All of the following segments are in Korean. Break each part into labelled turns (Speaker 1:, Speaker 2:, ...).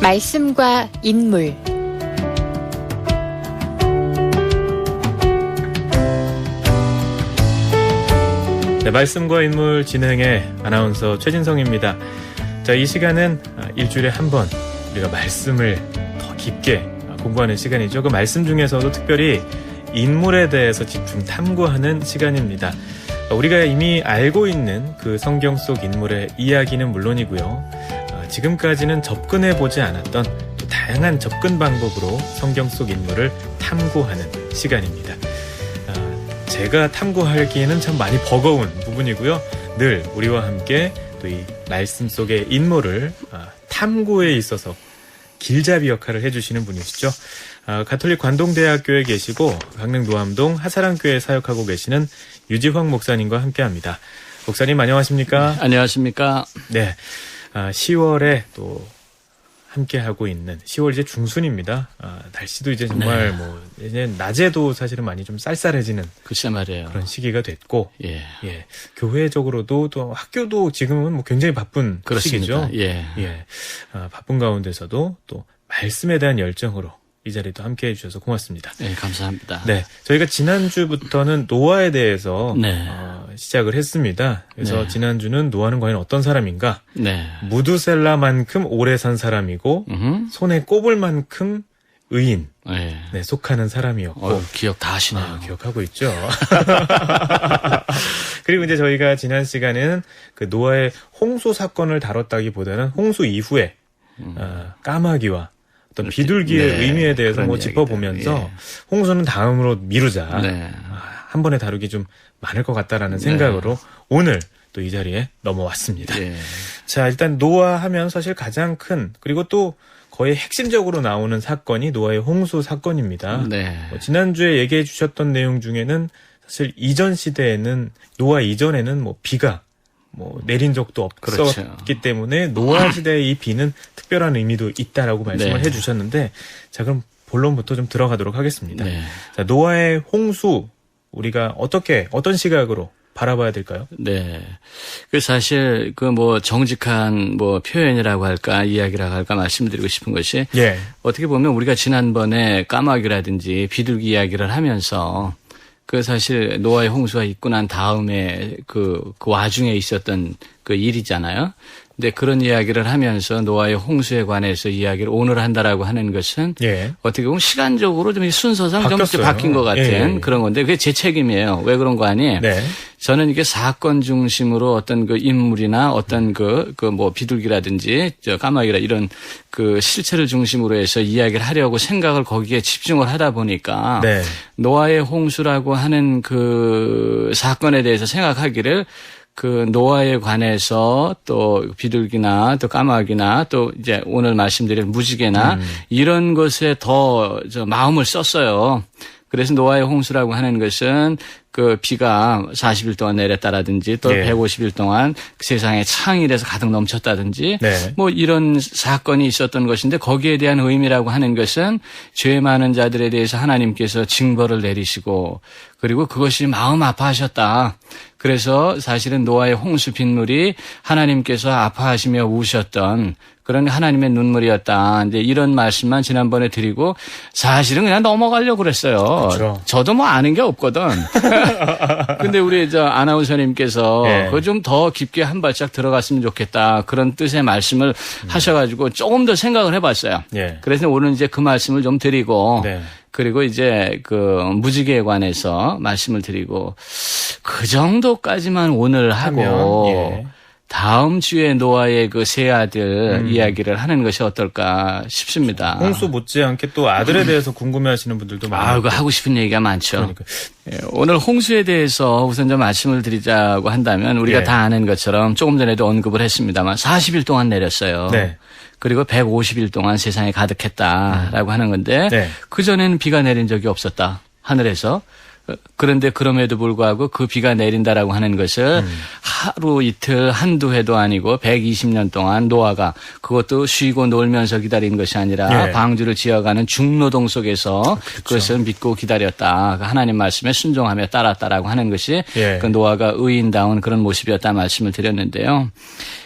Speaker 1: 말씀과 인물.
Speaker 2: 네, 말씀과 인물 진행의 아나운서 최진성입니다. 자, 이 시간은 일주일에 한 번 우리가 말씀을 더 깊게 공부하는 시간이죠. 그 말씀 중에서도 특별히 인물에 대해서 집중 탐구하는 시간입니다. 우리가 이미 알고 있는 그 성경 속 인물의 이야기는 물론이고요. 지금까지는 접근해보지 않았던 또 다양한 접근 방법으로 성경 속 인물을 탐구하는 시간입니다. 제가 탐구하기에는 참 많이 버거운 부분이고요. 늘 우리와 함께 또 이 말씀 속의 인물을 탐구에 있어서 길잡이 역할을 해주시는 분이시죠. 가톨릭 관동대학교에 계시고 강릉 노암동 하사랑교회에 사역하고 계시는 유지황 목사님과 함께합니다. 목사님 안녕하십니까?
Speaker 3: 네, 안녕하십니까?
Speaker 2: 네, 10월에 또 함께하고 있는 10월 이제 중순입니다. 날씨도 이제 정말 이제 낮에도 사실은 많이 좀 쌀쌀해지는
Speaker 3: 글쎄 말이에요.
Speaker 2: 그런 시기가 됐고,
Speaker 3: 예,
Speaker 2: 교회적으로도 또 학교도 지금은 뭐 굉장히 바쁜
Speaker 3: 그렇습니다.
Speaker 2: 시기죠. 바쁜 가운데서도 또 말씀에 대한 열정으로 이 자리도 함께해 주셔서 고맙습니다.
Speaker 3: 네, 감사합니다.
Speaker 2: 네, 저희가 지난주부터는 노아에 대해서 시작을 했습니다. 그래서 지난주는 노아는 과연 어떤 사람인가? 무두셀라만큼 오래 산 사람이고 손에 꼽을 만큼 의인, 속하는 사람이었고.
Speaker 3: 기억 다 하시네요.
Speaker 2: 기억하고 있죠. 그리고 이제 저희가 지난 시간에는 그 노아의 홍수 사건을 다뤘다기보다는 홍수 이후에 까마귀와 어떤 비둘기의 의미에 대해서 짚어보면서 홍수는 다음으로 미루자. 한 번에 다루기 좀 많을 것 같다라는 생각으로 오늘 또 이 자리에 넘어왔습니다. 자, 일단 노아 하면 사실 가장 큰 그리고 또 거의 핵심적으로 나오는 사건이 노아의 홍수 사건입니다. 지난주에 얘기해 주셨던 내용 중에는 사실 이전 시대에는 노아 이전에는 비가 내린 적도 없었기 때문에 노아 시대의 이 비는 특별한 의미도 있다라고 말씀을 해주셨는데, 자, 그럼 본론부터 좀 들어가도록 하겠습니다. 자, 노아의 홍수 우리가 어떤 시각으로 바라봐야 될까요?
Speaker 3: 사실 정직한 표현이라고 할까 이야기라고 할까 말씀드리고 싶은 것이 어떻게 보면 우리가 지난번에 까마귀라든지 비둘기 이야기를 하면서 사실 노아의 홍수가 있고 난 다음에 그 와중에 있었던 그 일이잖아요. 근데 그런 이야기를 하면서 노아의 홍수에 관해서 이야기를 오늘 한다라고 하는 것은 어떻게 보면 시간적으로 좀 순서상 좀 바뀐 것 같은 그런 건데 그게 제 책임이에요. 왜 그런 거 아니? 저는 이게 사건 중심으로 어떤 그 인물이나 어떤 비둘기라든지 까마귀라 이런 그 실체를 중심으로 해서 이야기를 하려고 생각을 거기에 집중을 하다 보니까 노아의 홍수라고 하는 그 사건에 대해서 생각하기를 그 노아에 관해서 또 비둘기나 또 까마귀나 또 이제 오늘 말씀드릴 무지개나 이런 것에 더 마음을 썼어요. 그래서 노아의 홍수라고 하는 것은 그 비가 40일 동안 내렸다라든지 또 150일 동안 세상에 창일에서 가득 넘쳤다든지 이런 사건이 있었던 것인데 거기에 대한 의미라고 하는 것은 죄 많은 자들에 대해서 하나님께서 징벌을 내리시고 그리고 그것이 마음 아파하셨다. 그래서 사실은 노아의 홍수 빗물이 하나님께서 아파하시며 우셨던 그런 하나님의 눈물이었다. 이제 이런 말씀만 지난번에 드리고 사실은 그냥 넘어가려고 그랬어요.
Speaker 2: 그렇죠.
Speaker 3: 저도 아는 게 없거든. 근데 우리 아나운서님께서 그거 좀 더 깊게 한 발짝 들어갔으면 좋겠다. 그런 뜻의 말씀을 하셔가지고 조금 더 생각을 해봤어요. 그래서 오늘 이제 그 말씀을 좀 드리고 그리고 이제 그 무지개에 관해서 말씀을 드리고 그 정도까지만 오늘 하고 다음 주에 노아의 그 세 아들 이야기를 하는 것이 어떨까 싶습니다.
Speaker 2: 홍수 못지않게 또 아들에 대해서 궁금해하시는 분들도 많아요.
Speaker 3: 하고 싶은 얘기가 많죠. 오늘 홍수에 대해서 우선 좀 말씀을 드리자고 한다면 우리가 다 아는 것처럼 조금 전에도 언급을 했습니다만 40일 동안 내렸어요. 그리고 150일 동안 세상에 가득했다라고 하는 건데 그전에는 비가 내린 적이 없었다. 하늘에서. 그런데 그럼에도 불구하고 그 비가 내린다라고 하는 것을 하루 이틀 한두 해도 아니고 120년 동안 노아가 그것도 쉬고 놀면서 기다린 것이 아니라
Speaker 2: 예.
Speaker 3: 방주를 지어가는 중노동 속에서
Speaker 2: 그렇죠.
Speaker 3: 그것을 믿고 기다렸다. 하나님 말씀에 순종하며 따랐다라고 하는 것이
Speaker 2: 예.
Speaker 3: 그 노아가 의인다운 그런 모습이었다 말씀을 드렸는데요.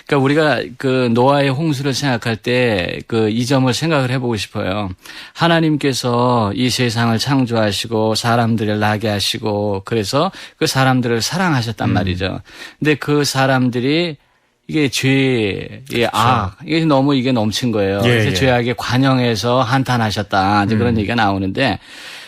Speaker 3: 그러니까 우리가 그 노아의 홍수를 생각할 때 그 이 점을 생각을 해보고 싶어요. 하나님께서 이 세상을 창조하시고 사람들을 나게 하시고 그래서 그 사람들을 사랑하셨단 말이죠. 근데 그 사람들이 이게 죄, 이게 악, 이게 너무 이게 넘친 거예요.
Speaker 2: 예,
Speaker 3: 그래서
Speaker 2: 예.
Speaker 3: 죄악에 관영해서 한탄하셨다. 이제 그런 얘기가 나오는데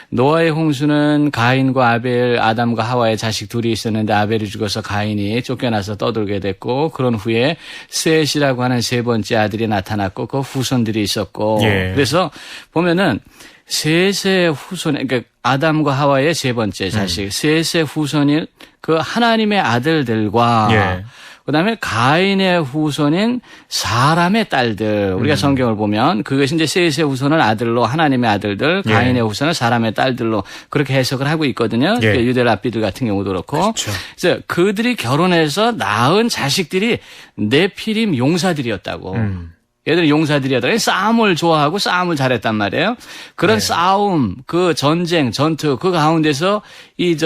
Speaker 3: 노아의 홍수는 가인과 아벨, 아담과 하와의 자식 둘이 있었는데 아벨이 죽어서 가인이 쫓겨나서 떠돌게 됐고 그런 후에 셋이라고 하는 세 번째 아들이 나타났고 그 후손들이 있었고
Speaker 2: 예.
Speaker 3: 그래서 보면은 셋의 후손, 그러니까 아담과 하와의 세 번째 자식, 셋의 후손인 그 하나님의 아들들과
Speaker 2: 예.
Speaker 3: 그다음에 가인의 후손인 사람의 딸들. 우리가 성경을 보면 그것이 이제 셋의 후손을 아들로 하나님의 아들들,
Speaker 2: 예.
Speaker 3: 가인의 후손을 사람의 딸들로 그렇게 해석을 하고 있거든요.
Speaker 2: 예.
Speaker 3: 그러니까 유대 랍비들 같은 경우도 그렇고.
Speaker 2: 그렇죠.
Speaker 3: 그래서 그들이 결혼해서 낳은 자식들이 네피림 용사들이었다고. 얘들은 용사들이었다가 싸움을 좋아하고 싸움을 잘했단 말이에요. 그런
Speaker 2: 네.
Speaker 3: 싸움, 그 전쟁, 전투, 그 가운데서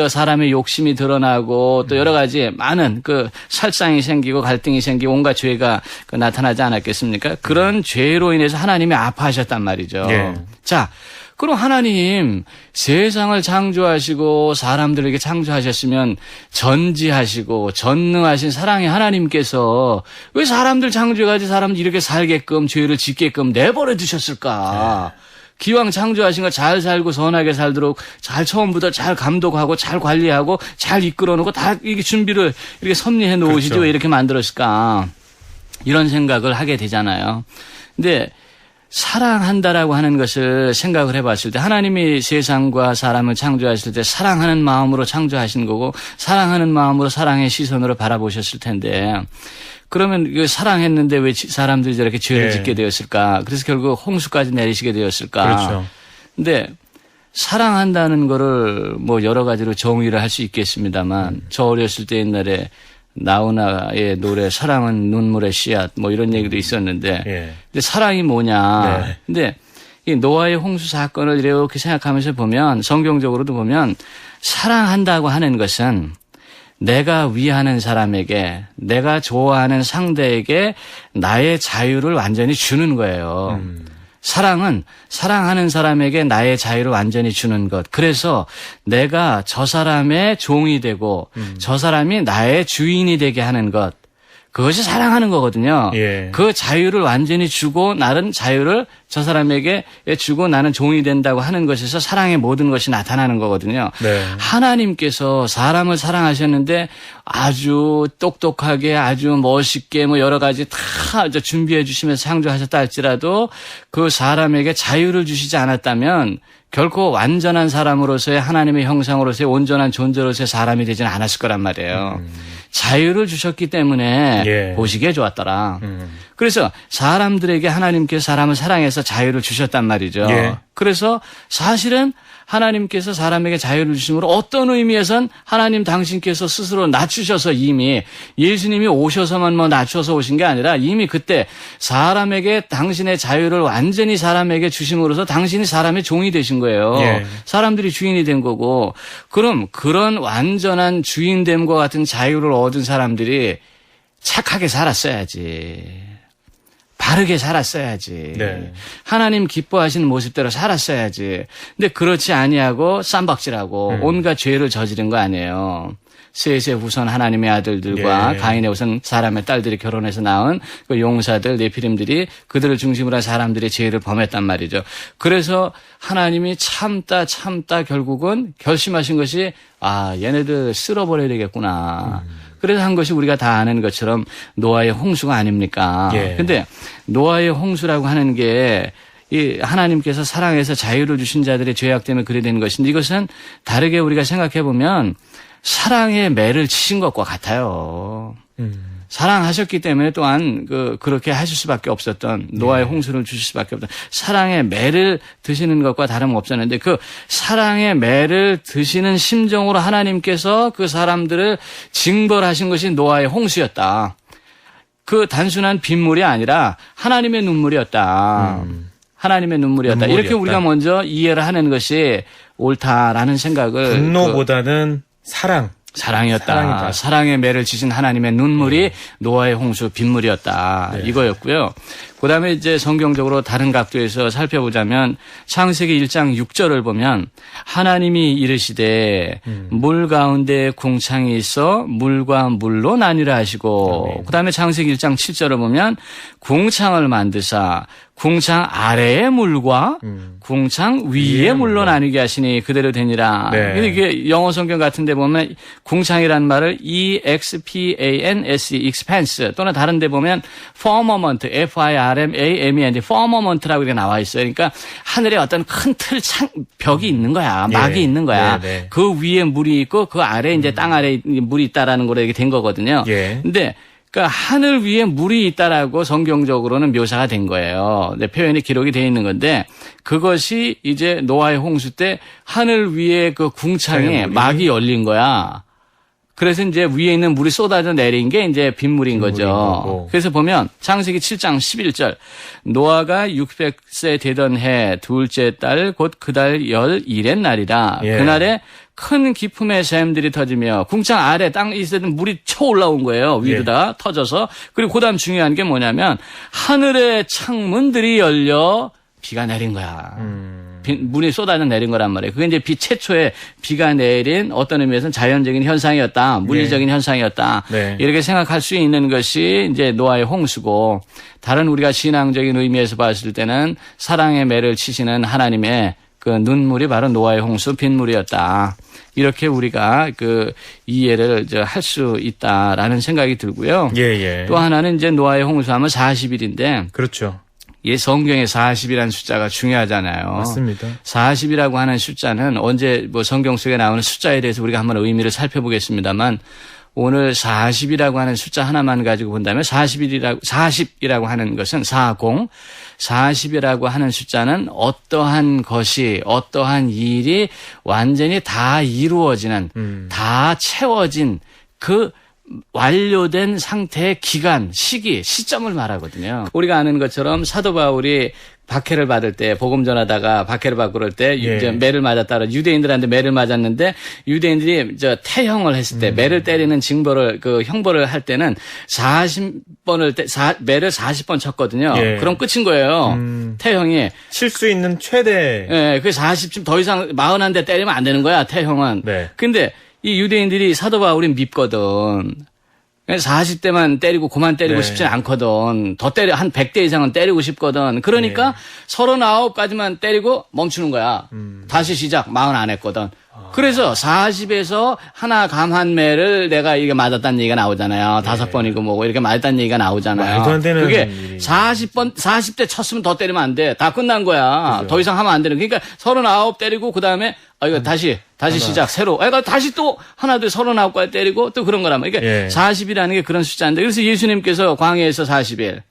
Speaker 3: 사람의 욕심이 드러나고 또 여러 가지 많은 그 살상이 생기고 갈등이 생기고 온갖 죄가 나타나지 않았겠습니까? 그런 죄로 인해서 하나님이 아파하셨단 말이죠.
Speaker 2: 예.
Speaker 3: 자, 그럼 하나님 세상을 창조하시고 사람들에게 창조하셨으면 전지하시고 전능하신 사랑의 하나님께서 왜 사람들 창조해가지고 사람들 이렇게 살게끔 죄를 짓게끔 내버려 두셨을까? 기왕 창조하신 거 잘 살고 선하게 살도록 잘 처음부터 잘 감독하고 잘 관리하고 잘 이끌어 놓고 다 이게 준비를 이렇게 섭리해 놓으시죠.
Speaker 2: 그렇죠.
Speaker 3: 왜 이렇게 만들었을까? 이런 생각을 하게 되잖아요. 근데 사랑한다라고 하는 것을 생각을 해봤을 때 하나님이 세상과 사람을 창조하실 때 사랑하는 마음으로 창조하신 거고 사랑하는 마음으로 사랑의 시선으로 바라보셨을 텐데 그러면 그 사랑했는데 왜 사람들이 저렇게 죄를
Speaker 2: 예.
Speaker 3: 짓게 되었을까? 그래서 결국 홍수까지 내리시게 되었을까?
Speaker 2: 그렇죠.
Speaker 3: 근데 사랑한다는 거를 뭐 여러 가지로 정의를 할 수 있겠습니다만 저 어렸을 때 옛날에 나훈아의 노래 사랑은 눈물의 씨앗 뭐 이런 얘기도 있었는데
Speaker 2: 예.
Speaker 3: 근데 사랑이 뭐냐.
Speaker 2: 네.
Speaker 3: 근데 이 노아의 홍수 사건을 이렇게 생각하면서 보면 성경적으로도 보면 사랑한다고 하는 것은 내가 위하는 사람에게 내가 좋아하는 상대에게 나의 자유를 완전히 주는 거예요. 사랑은 사랑하는 사람에게 나의 자유를 완전히 주는 것. 그래서 내가 저 사람의 종이 되고 저 사람이 나의 주인이 되게 하는 것. 그것이 사랑하는 거거든요.
Speaker 2: 예.
Speaker 3: 그 자유를 완전히 주고 나는 자유를 저 사람에게 주고 나는 종이 된다고 하는 것에서 사랑의 모든 것이 나타나는 거거든요.
Speaker 2: 네.
Speaker 3: 하나님께서 사람을 사랑하셨는데 아주 똑똑하게 아주 멋있게 뭐 여러 가지 다 준비해 주시면서 창조하셨다 할지라도 그 사람에게 자유를 주시지 않았다면 결코 완전한 사람으로서의 하나님의 형상으로서의 온전한 존재로서의 사람이 되지는 않았을 거란 말이에요. 자유를 주셨기 때문에
Speaker 2: 예.
Speaker 3: 보시기에 좋았더라. 그래서 사람들에게 하나님께서 사람을 사랑해서 자유를 주셨단 말이죠.
Speaker 2: 예.
Speaker 3: 그래서 사실은 하나님께서 사람에게 자유를 주심으로 어떤 의미에선 하나님 당신께서 스스로 낮추셔서 이미 예수님이 오셔서만 뭐 낮춰서 오신 게 아니라 이미 그때 사람에게 당신의 자유를 완전히 사람에게 주심으로써 당신이 사람의 종이 되신 거예요.
Speaker 2: 예.
Speaker 3: 사람들이 주인이 된 거고 그럼 그런 완전한 주인됨과 같은 자유를 얻은 사람들이 착하게 살았어야지. 바르게 살았어야지.
Speaker 2: 네.
Speaker 3: 하나님 기뻐하시는 모습대로 살았어야지. 근데 그렇지 아니하고 쌈박질하고 온갖 죄를 저지른 거 아니에요. 셋의 후손 하나님의 아들들과
Speaker 2: 예.
Speaker 3: 가인의 후손 사람의 딸들이 결혼해서 낳은 그 용사들 네피림들이 그들을 중심으로 한 사람들의 죄를 범했단 말이죠. 그래서 하나님이 참다 결국은 결심하신 것이 얘네들 쓸어버려야 되겠구나. 그래서 한 것이 우리가 다 아는 것처럼 노아의 홍수가 아닙니까?
Speaker 2: 예.
Speaker 3: 근데 노아의 홍수라고 하는 게 이 하나님께서 사랑해서 자유를 주신 자들의 죄악 때문에 그래 된 것인데 이것은 다르게 우리가 생각해 보면 사랑의 매를 치신 것과 같아요. 사랑하셨기 때문에 또한 그렇게 하실 수밖에 없었던 노아의 홍수를 주실 수밖에 없던 사랑의 매를 드시는 것과 다름없었는데 그 사랑의 매를 드시는 심정으로 하나님께서 그 사람들을 징벌하신 것이 노아의 홍수였다. 그 단순한 빗물이 아니라 하나님의 눈물이었다. 하나님의 눈물이었다. 이렇게 우리가 먼저 이해를 하는 것이 옳다라는 생각을
Speaker 2: 분노보다는
Speaker 3: 사랑이었다.
Speaker 2: 사랑이다.
Speaker 3: 사랑의 매를 지신 하나님의 눈물이 노아의 홍수 빗물이었다. 이거였고요. 그다음에 이제 성경적으로 다른 각도에서 살펴보자면 창세기 1장 6절을 보면 하나님이 이르시되 물 가운데 궁창이 있어 물과 물로 나뉘라 하시고 그다음에 창세기 1장 7절을 보면 궁창을 만드사 궁창 아래의 물과 궁창 위의 물로 나뉘게 하시니 그대로 되니라. 근데 이게 영어 성경 같은 데 보면 궁창이라는 말을 EXPANSE, expanse 또는 다른 데 보면 firmament, FIRMAMENT, firmament라고 이렇게 나와 있어요. 그러니까 하늘에 어떤 큰 벽이 있는 거야. 막이 있는 거야. 그 위에 물이 있고 그 아래에 이제 땅 아래에 물이 있다라는 거로 이렇게 된 거거든요. 근데 그러니까 하늘 위에 물이 있다라고 성경적으로는 묘사가 된 거예요. 네, 표현이 기록이 되어 있는 건데 그것이 이제 노아의 홍수 때 하늘 위에 그 궁창에 막이 열린 거야. 그래서 이제 위에 있는 물이 쏟아져 내린 게 이제 빗물인 거죠. 그래서 보면 창세기 7장 11절 노아가 600세 되던 해 둘째 달 곧 그 달 11의 날이라 그날에 큰 기품의 샘들이 터지며 궁창 아래 땅에 있었던 물이 쳐 올라온 거예요. 위로 다 터져서. 그리고 그다음 중요한 게 뭐냐면 하늘의 창문들이 열려 비가 내린 거야. 물이 쏟아져 내린 거란 말이에요. 그게 이제 최초의 비가 내린 어떤 의미에서는 자연적인 현상이었다. 물리적인 현상이었다. 이렇게 생각할 수 있는 것이 이제 노아의 홍수고 다른 우리가 신앙적인 의미에서 봤을 때는 사랑의 매를 치시는 하나님의 그 눈물이 바로 노아의 홍수 빗물이었다. 이렇게 우리가 그 이해를 할 수 있다라는 생각이 들고요. 또 하나는 이제 노아의 홍수하면 40일인데
Speaker 2: 그렇죠.
Speaker 3: 이 성경에 40이라는 숫자가 중요하잖아요.
Speaker 2: 맞습니다. 40이라고
Speaker 3: 하는 숫자는 언제 뭐 성경 속에 나오는 숫자에 대해서 우리가 한번 의미를 살펴보겠습니다만 오늘 40이라고 하는 숫자 하나만 가지고 본다면 40이라고 하는 것은 40이라고 하는 숫자는 어떠한 것이 어떠한 일이 완전히 다 이루어지는 다 채워진 그 완료된 상태의 기간, 시점을 말하거든요. 우리가 아는 것처럼 사도 바울이 박해를 받을 때 복음 전하다가 박해를 받고 그럴 때 이제 매를 맞았다. 유대인들한테 매를 맞았는데 유대인들이 태형을 했을 때 매를 때리는 징벌을 그 형벌을 할 때는 40번을 매를 40번 쳤거든요. 그럼 끝인 거예요. 태형이
Speaker 2: 칠 수 있는 최대.
Speaker 3: 그 40쯤 더 이상 41대 때리면 안 되는 거야. 태형은. 근데 이 유대인들이 사도 바울이 밉거든. 40대만 때리고 그만 때리고 싶진 않거든. 더 때려 한 100대 이상은 때리고 싶거든. 그러니까 39까지만 때리고 멈추는 거야. 다시 시작. 40 안 했거든. 그래서 40에서 하나 감한 매를 내가 이게 맞았다는 얘기가 나오잖아요. 5번이고 뭐고 이렇게 맞았다는 얘기가 나오잖아요.
Speaker 2: 말도 안 되는
Speaker 3: 그게
Speaker 2: 일이.
Speaker 3: 40대 쳤으면 더 때리면 안 돼. 다 끝난 거야. 그죠. 더 이상 하면 안 되는. 그러니까 39 때리고 그다음에 이거 다시 시작 새로. 그러니까 다시 또 하나 둘 39까지 때리고 또 그런 거란 말이야. 그러니까 40이라는 게 그런 숫자인데 그래서 예수님께서 광야에서 40일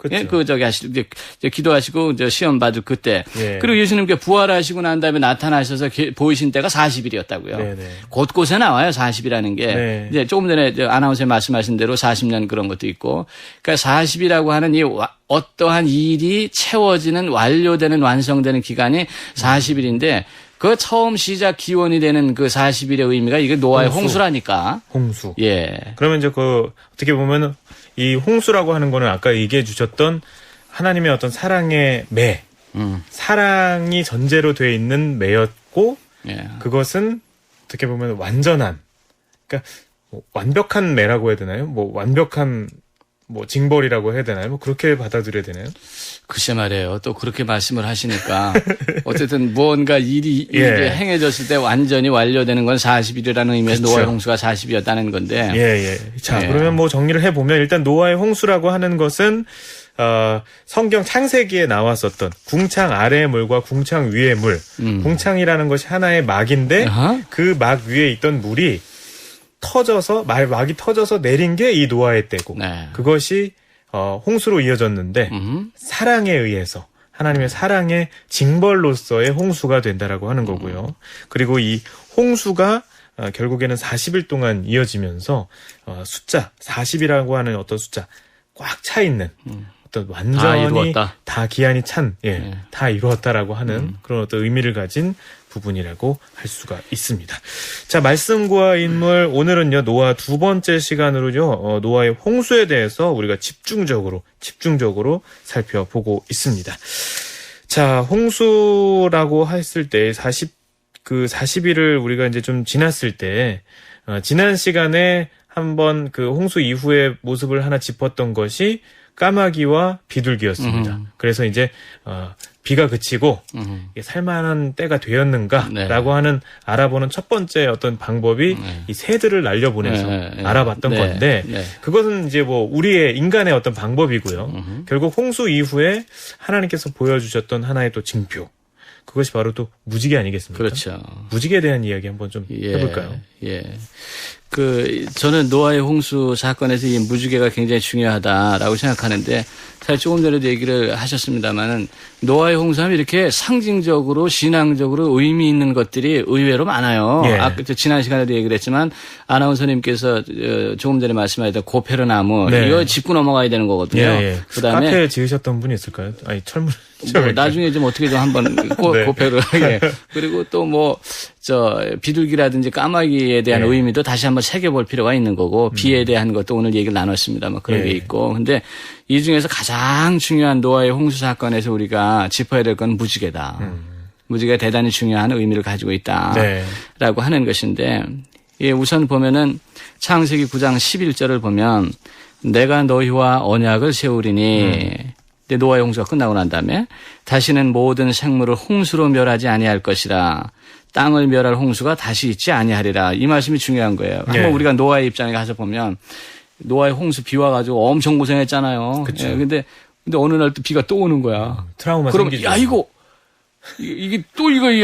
Speaker 3: 기도하시고 시험 받을 그때 그리고 예수님께 부활하시고 난 다음에 나타나셔서 보이신 때가 40일이었다고요. 곳곳에 나와요. 40이라는 게. 이제 조금 전에 아나운서에 말씀하신 대로 40년 그런 것도 있고. 그러니까 40이라고 하는 이 어떠한 일이 채워지는 완료되는 완성되는 기간이 40일인데 그 처음 시작 기원이 되는 그 40일의 의미가 이게 노아의 홍수라니까.
Speaker 2: 홍수. 그러면 이제 어떻게 보면 이 홍수라고 하는 거는 아까 얘기해 주셨던 하나님의 어떤 사랑의 매. 사랑이 전제로 돼 있는 매였고 그것은 어떻게 보면 완전한 그러니까 완벽한 매라고 해야 되나요? 완벽한 징벌이라고 해야 되나요? 그렇게 받아들여야 되나요?
Speaker 3: 글쎄 말이에요. 또 그렇게 말씀을 하시니까 어쨌든 무언가 일이 행해졌을 때 완전히 완료되는 건 40일이라는 의미에서 노아의 홍수가 40이었다는 건데.
Speaker 2: 자, 그러면 정리를 해보면 일단 노아의 홍수라고 하는 것은 성경 창세기에 나왔었던 궁창 아래의 물과 궁창 위의 물. 궁창이라는 것이 하나의 막인데 그 막 위에 있던 물이 터져서 막이 터져서 내린 게 이 노아의 때고
Speaker 3: 네.
Speaker 2: 그것이 홍수로 이어졌는데 사랑에 의해서 하나님의 사랑의 징벌로서의 홍수가 된다라고 하는 거고요. 그리고 이 홍수가 결국에는 40일 동안 이어지면서 숫자 40이라고 하는 어떤 숫자 꽉 차 있는 어떤 완전히 다 기한이 찬 다 이루었다라고 하는 그런 어떤 의미를 가진 부분이라고 할 수가 있습니다. 자, 말씀과 인물 오늘은요 노아 두 번째 시간으로요 노아의 홍수에 대해서 우리가 집중적으로 살펴보고 있습니다. 자, 홍수라고 했을 때 40일을 우리가 이제 좀 지났을 때 지난 시간에 한번 그 홍수 이후의 모습을 하나 짚었던 것이 까마귀와 비둘기였습니다. 그래서 이제 비가 그치고 살만한 때가 되었는가라고 하는 알아보는 첫 번째 어떤 방법이 이 새들을 날려보내서 알아봤던 건데 그것은 이제 뭐 우리의 인간의 어떤 방법이고요. 결국 홍수 이후에 하나님께서 보여주셨던 하나의 또 징표. 그것이 바로 또 무지개 아니겠습니까?
Speaker 3: 그렇죠.
Speaker 2: 무지개에 대한 이야기 한번 좀 해볼까요?
Speaker 3: 저는 노아의 홍수 사건에서 이 무지개가 굉장히 중요하다라고 생각하는데 사실 조금 전에도 얘기를 하셨습니다만은 노아의 홍수하면 이렇게 상징적으로 신앙적으로 의미 있는 것들이 의외로 많아요. 지난 시간에도 얘기를 했지만 아나운서님께서 조금 전에 말씀하셨던 고페르나무 이거 짚고 넘어가야 되는 거거든요. 그다음에
Speaker 2: 카페 지으셨던 분이 있을까요? 아니 철물.
Speaker 3: 나중에 좀 어떻게 좀 한번 고페르. 그리고 또 비둘기라든지 까마귀에 대한 의미도 다시 한번 새겨볼 필요가 있는 거고 비에 대한 것도 오늘 얘기를 나눴습니다만 그런 게 있고 근데 이 중에서 가장 중요한 노아의 홍수 사건에서 우리가 짚어야 될 건 무지개다. 무지개가 대단히 중요한 의미를 가지고 있다라고 하는 것인데 우선 보면은 창세기 9장 11절을 보면 내가 너희와 언약을 세우리니 노아의 홍수가 끝나고 난 다음에 다시는 모든 생물을 홍수로 멸하지 아니할 것이라 땅을 멸할 홍수가 다시 있지 아니하리라. 이 말씀이 중요한 거예요. 한번 우리가 노아의 입장에 가서 보면 노아의 홍수 비 와가지고 엄청 고생했잖아요. 근데 어느 날 또 비가 또 오는 거야.
Speaker 2: 트라우마
Speaker 3: 그럼
Speaker 2: 생기죠.
Speaker 3: 야 이게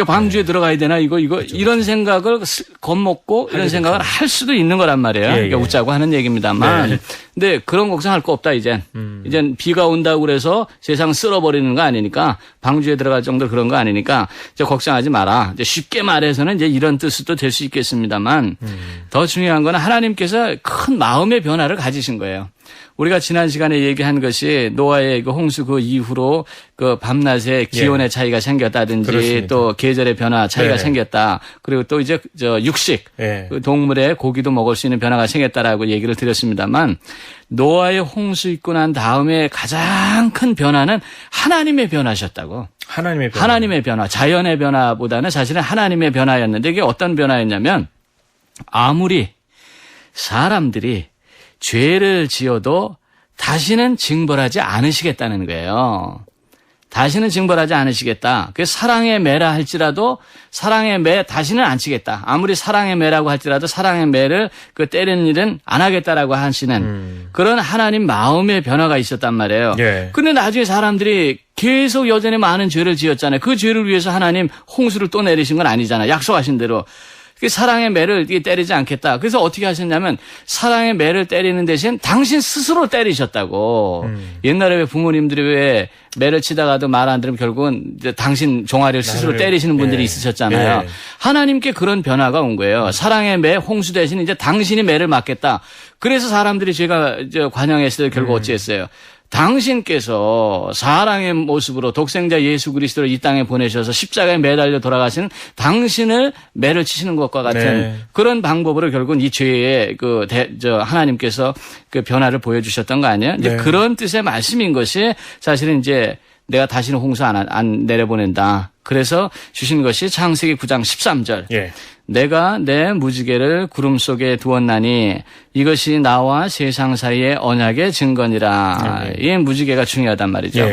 Speaker 3: 방주에 들어가야 되나 이런 생각을 겁먹고 이런 생각을 할 수도 있는 거란 말이에요. 그러니까 웃자고 하는 얘기입니다만. 근데 그런 걱정할 거 없다 이젠. 이젠 비가 온다고 그래서 세상 쓸어버리는 거 아니니까 방주에 들어갈 정도 그런 거 아니니까 이제 걱정하지 마라. 이제 쉽게 말해서는 이제 이런 뜻도 될 수 있겠습니다만 더 중요한 건 하나님께서 큰 마음의 변화를 가지신 거예요. 우리가 지난 시간에 얘기한 것이 노아의 그 홍수 그 이후로 그 밤낮에 기온의 차이가 생겼다든지 그렇습니다. 또 계절의 변화 차이가 생겼다. 그리고 또 이제 육식 그 동물의 고기도 먹을 수 있는 변화가 생겼다라고 얘기를 드렸습니다만 노아의 홍수 있고 난 다음에 가장 큰 변화는 하나님의 변화셨다고. 하나님의 변화. 자연의 변화보다는 사실은 하나님의 변화였는데 이게 어떤 변화였냐면 아무리 사람들이 죄를 지어도 다시는 징벌하지 않으시겠다는 거예요. 다시는 징벌하지 않으시겠다. 그 사랑의 매라 할지라도 사랑의 매 다시는 안 치겠다. 아무리 사랑의 매라고 할지라도 사랑의 매를 그 때리는 일은 안 하겠다라고 하시는 그런 하나님 마음의 변화가 있었단 말이에요. 근데 나중에 사람들이 계속 여전히 많은 죄를 지었잖아요. 그 죄를 위해서 하나님 홍수를 또 내리신 건 아니잖아요. 약속하신 대로. 사랑의 매를 때리지 않겠다. 그래서 어떻게 하셨냐면 사랑의 매를 때리는 대신 당신 스스로 때리셨다고. 옛날에 왜 부모님들이 왜 매를 치다가도 말 안 들으면 결국은 이제 당신 종아리를 스스로 때리시는 분들이 있으셨잖아요. 하나님께 그런 변화가 온 거예요. 사랑의 매 홍수 대신 이제 당신이 매를 맞겠다. 그래서 사람들이 제가 관영했을 때 결국 어찌했어요. 당신께서 사랑의 모습으로 독생자 예수 그리스도를 이 땅에 보내셔서 십자가에 매달려 돌아가시는 당신을 매를 치시는 것과 같은 그런 방법으로 결국은 이 죄의 하나님께서 그 변화를 보여주셨던 거 아니에요? 이제 그런 뜻의 말씀인 것이 사실은 이제 내가 다시는 홍수 안 내려보낸다. 그래서 주신 것이 창세기 9장 13절. 내가 내 무지개를 구름 속에 두었나니 이것이 나와 세상 사이의 언약의 증거니라. 이 무지개가 중요하단 말이죠.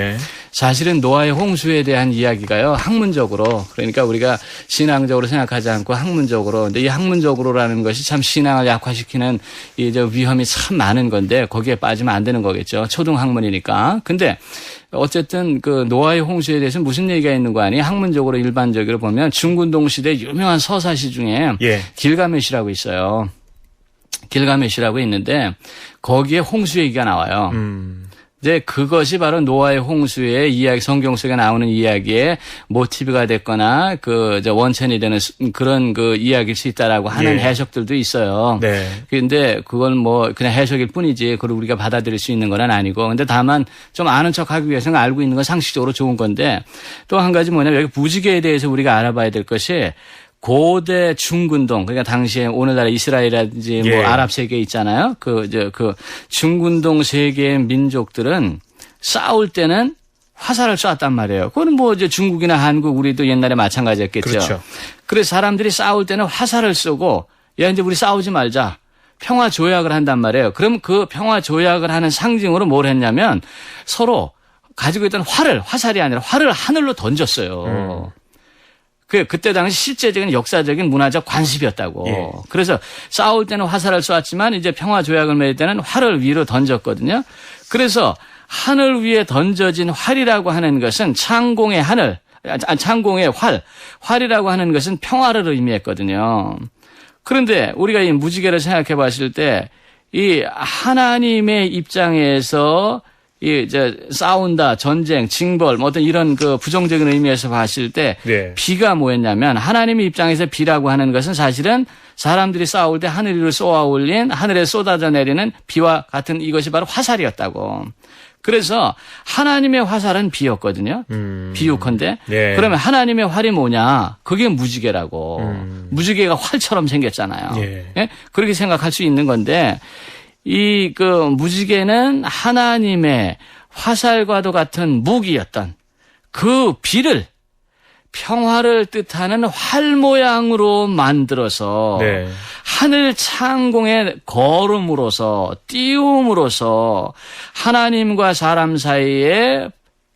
Speaker 3: 사실은 노아의 홍수에 대한 이야기가요. 학문적으로 그러니까 우리가 신앙적으로 생각하지 않고 학문적으로 근데 이 학문적으로라는 것이 참 신앙을 약화시키는 이제 위험이 참 많은 건데 거기에 빠지면 안 되는 거겠죠. 초등학문이니까. 근데 어쨌든 그 노아의 홍수에 대해서 무슨 얘기가 있는 거 아니에요? 학문적으로 일반적으로 보면 중근동 시대 유명한 서사시 중에 길가메시라고 있어요. 길가메시라고 있는데 거기에 홍수 얘기가 나와요. 이제 그것이 바로 노아의 홍수의 이야기, 성경 속에 나오는 이야기의 모티브가 됐거나 원천이 되는 그런 이야기일 수 있다라고 하는 해석들도 있어요. 네. 근데 그건 뭐 그냥 해석일 뿐이지 그걸 우리가 받아들일 수 있는 건 아니고. 근데 다만 좀 아는 척 하기 위해서는 알고 있는 건 상식적으로 좋은 건데 또 한 가지 뭐냐면 여기 무지개에 대해서 우리가 알아봐야 될 것이 고대 중근동, 그러니까 당시에 오늘날의 이스라엘이라든지 뭐 아랍 세계 있잖아요. 그 중근동 세계의 민족들은 싸울 때는 화살을 쐈단 말이에요. 그거는 뭐 이제 중국이나 한국 우리도 옛날에 마찬가지였겠죠. 그렇죠. 그래서 사람들이 싸울 때는 화살을 쏘고 야 이제 우리 싸우지 말자. 평화 조약을 한단 말이에요. 그럼 그 평화 조약을 하는 상징으로 뭘 했냐면 서로 가지고 있던 화살이 아니라 활을 하늘로 던졌어요. 그때 당시 실제적인 역사적인 문화적 관습이었다고. 그래서 싸울 때는 화살을 쏘았지만 이제 평화 조약을 맺을 때는 활을 위로 던졌거든요. 그래서 하늘 위에 던져진 활이라고 하는 것은 창공의 활이라고 하는 것은 평화를 의미했거든요. 그런데 우리가 이 무지개를 생각해 봤을 때 이 하나님의 입장에서 싸운다, 전쟁, 징벌, 뭐 어떤 이런 부정적인 의미에서 봤을 때 비가 뭐였냐면 하나님의 입장에서 비라고 하는 것은 사실은 사람들이 싸울 때 하늘 위로 쏘아 올린 하늘에 쏟아져 내리는 비와 같은 이것이 바로 화살이었다고. 그래서 하나님의 화살은 비였거든요. 비유컨대. 그러면 하나님의 활이 뭐냐? 그게 무지개라고. 무지개가 활처럼 생겼잖아요. 예? 그렇게 생각할 수 있는 건데 이 무지개는 하나님의 화살과도 같은 무기였던 그 비를 평화를 뜻하는 활 모양으로 만들어서 하늘 창공에 걸음으로써 띄움으로써 하나님과 사람 사이의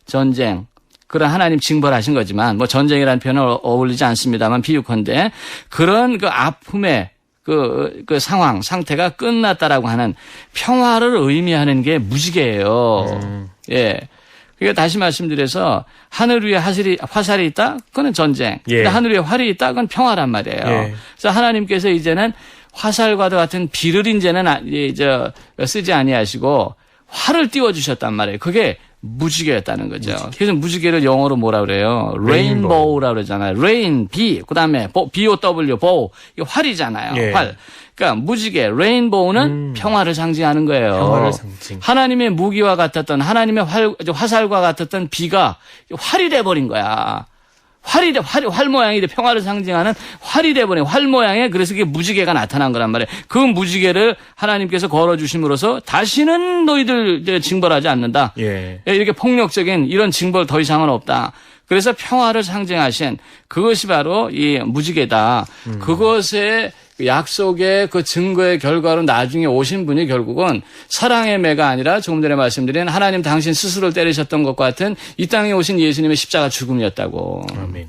Speaker 3: 전쟁, 그런 하나님 징벌하신 거지만 뭐 전쟁이라는 표현은 어울리지 않습니다만 비유컨대 그런 아픔의 상태가 끝났다라고 하는 평화를 의미하는 게 무지개예요. 예. 그러니까 다시 말씀드려서 하늘 위에 화살이 있다? 그거는 전쟁. 근데 하늘 위에 활이 있다? 그건 평화란 말이에요. 그래서 하나님께서 이제는 화살과도 같은 비를 이제는 쓰지 아니하시고 활을 띄워주셨단 말이에요. 그게 무지개였다는 거죠. 그래서 무지개를 영어로 뭐라 그래요? 레인보우라고 그러잖아요. 레인, 비, 그다음에 BOW, 보우. 이거 활이잖아요. 활. 그러니까 무지개, 레인보우는 평화를 상징하는 거예요.
Speaker 2: 평화를 상징.
Speaker 3: 하나님의 무기와 같았던 하나님의 화살과 같았던 비가 활이 돼버린 거야. 활 모양이 평화를 상징하는 활이 돼버린 활 모양에 그래서 그게 무지개가 나타난 거란 말이에요. 그 무지개를 하나님께서 걸어주심으로써 다시는 너희들 징벌하지 않는다. 이렇게 폭력적인 이런 징벌 더 이상은 없다. 그래서 평화를 상징하신 그것이 바로 이 무지개다. 그것의 약속의 그 증거의 결과로 나중에 오신 분이 결국은 사랑의 매가 아니라 조금 전에 말씀드린 하나님 당신 스스로를 때리셨던 것과 같은 이 땅에 오신 예수님의 십자가 죽음이었다고. 아멘.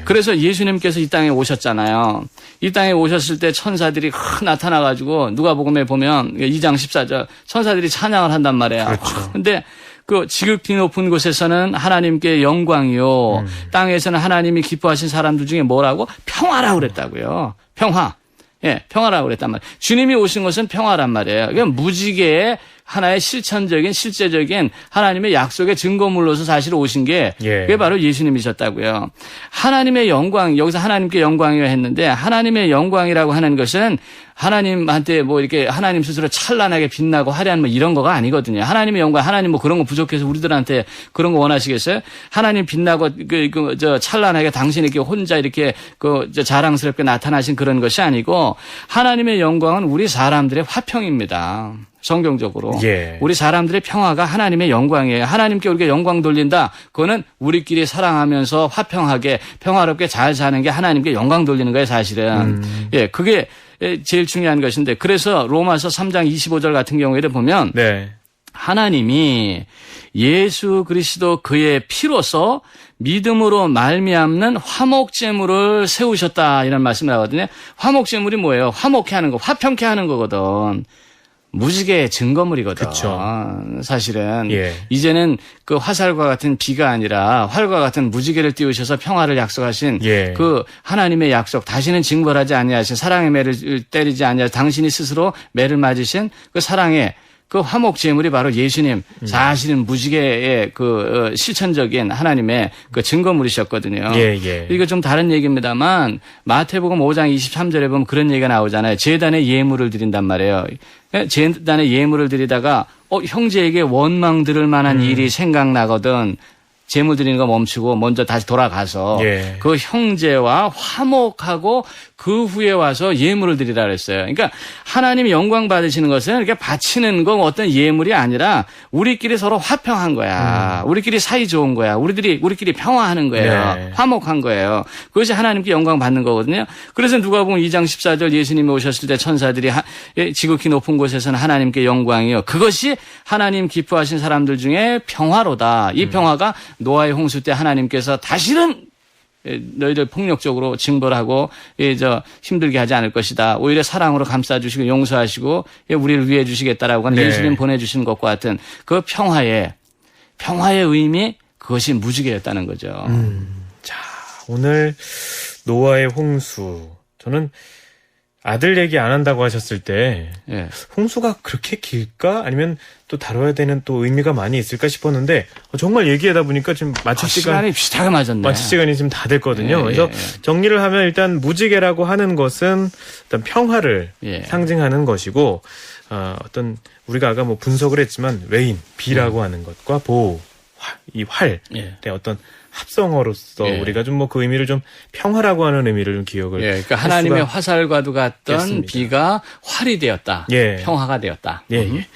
Speaker 3: 그래서 예수님께서 이 땅에 오셨잖아요. 이 땅에 오셨을 때 천사들이 나타나가지고 누가복음에 보면 2장 14절 천사들이 찬양을 한단 말이에요. 그렇죠. 근데 지극히 높은 곳에서는 하나님께 영광이요. 땅에서는 하나님이 기뻐하신 사람들 중에 뭐라고? 평화라고 그랬다고요. 평화. 평화라고 그랬단 말이에요. 주님이 오신 것은 평화란 말이에요. 그러니까 무지개의 하나의 실제적인 하나님의 약속의 증거물로서 사실 오신 게 그게 바로 예수님이셨다고요. 하나님의 영광, 여기서 하나님께 영광이라 했는데 하나님의 영광이라고 하는 것은 하나님한테 뭐 이렇게 하나님 스스로 찬란하게 빛나고 화려한 뭐 이런 거가 아니거든요. 하나님의 영광, 하나님 뭐 그런 거 부족해서 우리들한테 그런 거 원하시겠어요? 하나님 빛나고 찬란하게 당신 이렇게 혼자 이렇게 자랑스럽게 나타나신 그런 것이 아니고 하나님의 영광은 우리 사람들의 화평입니다. 성경적으로. 우리 사람들의 평화가 하나님의 영광이에요. 하나님께 우리가 영광 돌린다. 그거는 우리끼리 사랑하면서 화평하게 평화롭게 잘 사는 게 하나님께 영광 돌리는 거예요, 사실은. 그게 제일 중요한 것인데 그래서 로마서 3장 25절 같은 경우에도 보면 하나님이 예수 그리스도 그의 피로서 믿음으로 말미암는 화목제물을 세우셨다 이런 말씀을 하거든요. 화목제물이 뭐예요? 화목케 하는 거, 화평케 하는 거거든. 무지개의 증거물이거든.
Speaker 2: 그쵸.
Speaker 3: 사실은
Speaker 2: 예.
Speaker 3: 이제는 그 화살과 같은 비가 아니라 활과 같은 무지개를 띄우셔서 평화를 약속하신
Speaker 2: 예.
Speaker 3: 그 하나님의 약속, 다시는 징벌하지 아니하신 사랑의 매를 때리지 아니하신 당신이 스스로 매를 맞으신 그 사랑의 그 화목 제물이 바로 예수님, 사실은 무지개의 그 실천적인 하나님의 그 증거물이셨거든요.
Speaker 2: 예, 예.
Speaker 3: 이거 좀 다른 얘기입니다만 마태복음 5장 23절에 보면 그런 얘기가 나오잖아요. 제단에 예물을 드린단 말이에요. 제단에 예물을 드리다가 형제에게 원망 들을 만한 일이 생각나거든. 제물 드리는 거 멈추고 먼저 다시 돌아가서
Speaker 2: 예.
Speaker 3: 그 형제와 화목하고 그 후에 와서 예물을 드리라 그랬어요. 그러니까 하나님이 영광 받으시는 것은 이렇게 바치는 건 어떤 예물이 아니라 우리끼리 서로 화평한 거야. 우리끼리 사이 좋은 거야. 우리끼리 평화하는 거예요.
Speaker 2: 네.
Speaker 3: 화목한 거예요. 그것이 하나님께 영광 받는 거거든요. 그래서 누가복음 2장 14절 예수님이 오셨을 때 천사들이 지극히 높은 곳에서는 하나님께 영광이요. 그것이 하나님 기뻐하신 사람들 중에 평화로다. 이 평화가 노아의 홍수 때 하나님께서 다시는 너희들 폭력적으로 징벌하고 힘들게 하지 않을 것이다. 오히려 사랑으로 감싸주시고 용서하시고 우리를 위해 주시겠다라고 하는
Speaker 2: 네.
Speaker 3: 예수님 보내주시는 것과 같은 그 평화의 의미, 그것이 무지개였다는 거죠.
Speaker 2: 자, 오늘 노아의 홍수. 저는 아들 얘기 안 한다고 하셨을 때
Speaker 3: 예.
Speaker 2: 홍수가 그렇게 길까? 아니면 또 다뤄야 되는 또 의미가 많이 있을까 싶었는데 정말 얘기하다 보니까 지금 마칠
Speaker 3: 시간이 비슷하게 맞았네.
Speaker 2: 마칠 시간이 지금 다 됐거든요.
Speaker 3: 예,
Speaker 2: 그래서
Speaker 3: 예.
Speaker 2: 정리를 하면 일단 무지개라고 하는 것은 일단 평화를
Speaker 3: 예.
Speaker 2: 상징하는 것이고 어떤 우리가 아까 뭐 분석을 했지만 레인, 비라고 하는 것과 보호, 이 활의
Speaker 3: 예.
Speaker 2: 어떤 합성어로서
Speaker 3: 예.
Speaker 2: 우리가 좀 뭐 그 의미를 좀 평화라고 하는 의미를 좀 기억을.
Speaker 3: 예, 그러니까 하나님의 화살과도 같던
Speaker 2: 있겠습니다.
Speaker 3: 비가 활이 되었다.
Speaker 2: 예.
Speaker 3: 평화가 되었다.
Speaker 2: 예, 예.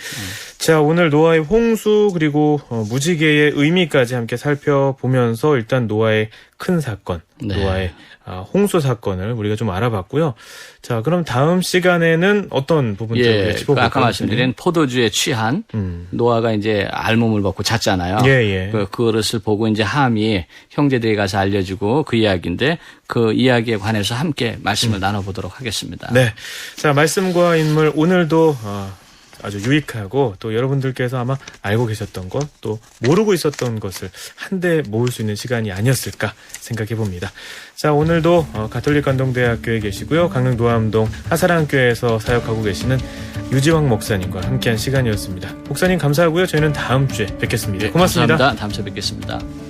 Speaker 2: 자, 오늘 노아의 홍수 그리고 무지개의 의미까지 함께 살펴보면서 일단 노아의 큰 사건,
Speaker 3: 네.
Speaker 2: 노아의 홍수 사건을 우리가 좀 알아봤고요. 자, 그럼 다음 시간에는 어떤 부분들을
Speaker 3: 예,
Speaker 2: 짚어볼까요?
Speaker 3: 아까 말씀드린 포도주에 취한 노아가 이제 알몸을 벗고 잤잖아요.
Speaker 2: 예, 예.
Speaker 3: 그 그릇을 보고 이제 함이 형제들이 가서 알려주고 그 이야기인데 그 이야기에 관해서 함께 말씀을 나눠보도록 하겠습니다.
Speaker 2: 네. 자, 말씀과 인물 오늘도 아주 유익하고 또 여러분들께서 아마 알고 계셨던 것 또 모르고 있었던 것을 한데 모을 수 있는 시간이 아니었을까 생각해 봅니다. 자, 오늘도 가톨릭 관동대학교에 계시고요. 강릉 노암동 하사랑교회에서 사역하고 계시는 유지왕 목사님과 함께한 시간이었습니다. 목사님 감사하고요. 저희는 다음 주에 뵙겠습니다. 고맙습니다.
Speaker 3: 감사합니다. 다음 주에 뵙겠습니다.